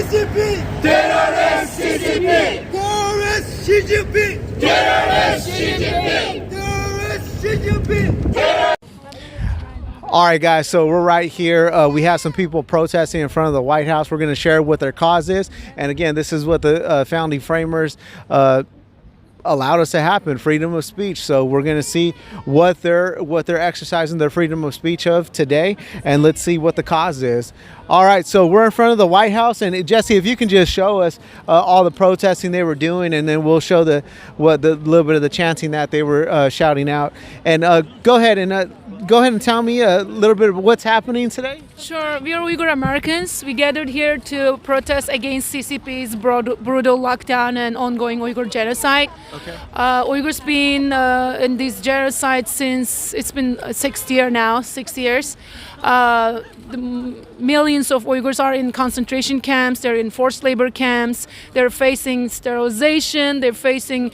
CCP! Terörist CCP! Terrorist Xi Jinping! Terörist Xi Jinping! Terrorist Xi Jinping! All right, guys, so we're right here. We have some people protesting in front of the White House. We're going to share what their cause is. And again, this is what the founding framers allowed us to happen, freedom of speech. So we're going to see what they're exercising their freedom of speech of today, and let's see what the cause is. All right, so we're in front of the White House, and Jesse, if you can just show us all the protesting they were doing, and then we'll show the little bit of the chanting that they were shouting out. And go ahead and tell me a little bit of what's happening today. Sure, we are Uyghur Americans. We gathered here to protest against CCP's brutal lockdown and ongoing Uyghur genocide. Okay. Uyghurs been in this genocide since it's been 6 years now. 6 years. Millions of Uyghurs are in concentration camps. They're in forced labor camps. They're facing sterilization. They're facing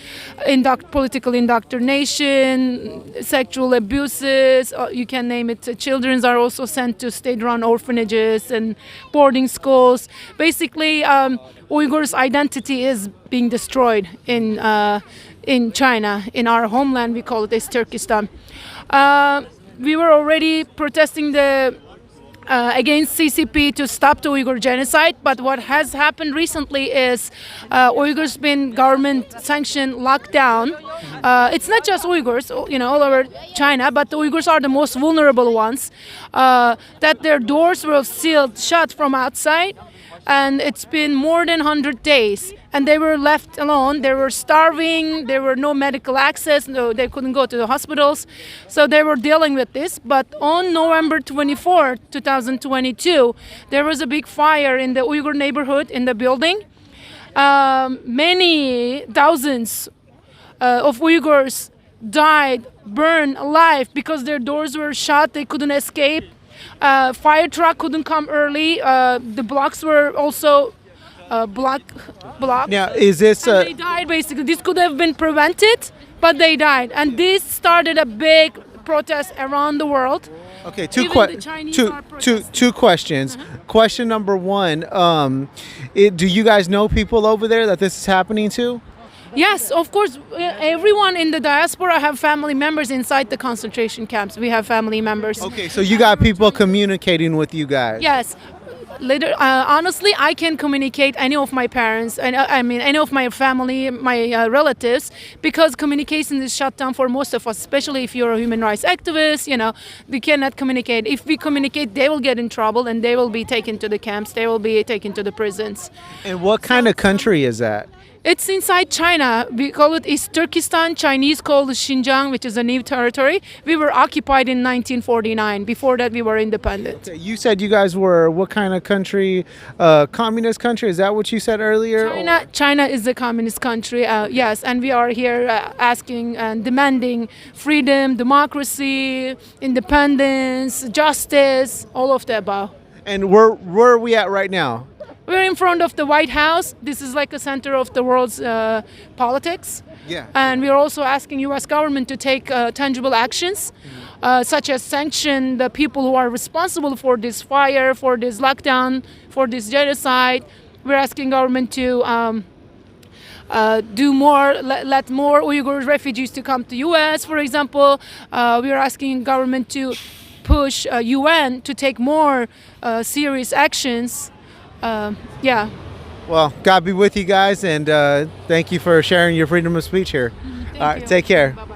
political indoctrination, sexual abuses. You can name it. Children are also sent to state-run orphanages and boarding schools. Basically, Uyghurs' identity is being destroyed in China. In our homeland, we call it East Turkestan. We were already protesting against CCP to stop the Uyghur genocide, but what has happened recently is Uyghurs been government-sanctioned lockdown. It's not just Uyghurs, all over China, but the Uyghurs are the most vulnerable ones. That their doors were sealed shut from outside, and it's been more than 100 days. And they were left alone. They were starving. There were no medical access. No, they couldn't go to the hospitals. So they were dealing with this. But on November 24, 2022, there was a big fire in the Uyghur neighborhood in the building. Many thousands of Uyghurs died, burned alive because their doors were shut. They couldn't escape. Fire truck couldn't come early. The blocks were also blocked. Now, is this? They died basically. This could have been prevented, but they died, and this started a big protest around the world. Okay, Two questions. Question number one: do you guys know people over there that this is happening to? Yes, of course. Everyone in the diaspora have family members inside the concentration camps. We have family members. Okay, so you got people communicating with you guys. Yes. Later, honestly, I can communicate any of my parents, and I mean any of my family, my relatives, because communication is shut down for most of us, especially if you're a human rights activist. We cannot communicate. If we communicate, they will get in trouble, and they will be taken to the camps. They will be taken to the prisons. And what kind of country is that? It's inside China. We call it East Turkestan. Chinese call it Xinjiang, which is a new territory. We were occupied in 1949. Before that, we were independent. Okay, you said you guys were what kind of country? Communist country? Is that what you said earlier? China is a communist country, yes. And we are here asking and demanding freedom, democracy, independence, justice, all of the above. And where are we at right now? We're in front of the White House. This is like a center of the world's politics. Yeah. And we're also asking U.S. government to take tangible actions, such as sanction the people who are responsible for this fire, for this lockdown, for this genocide. We're asking government to do more, let more Uyghur refugees to come to U.S., for example. We're asking government to push UN to take more serious actions. Yeah. Well, God be with you guys, and thank you for sharing your freedom of speech here. Thank All right, you. take care. Bye-bye.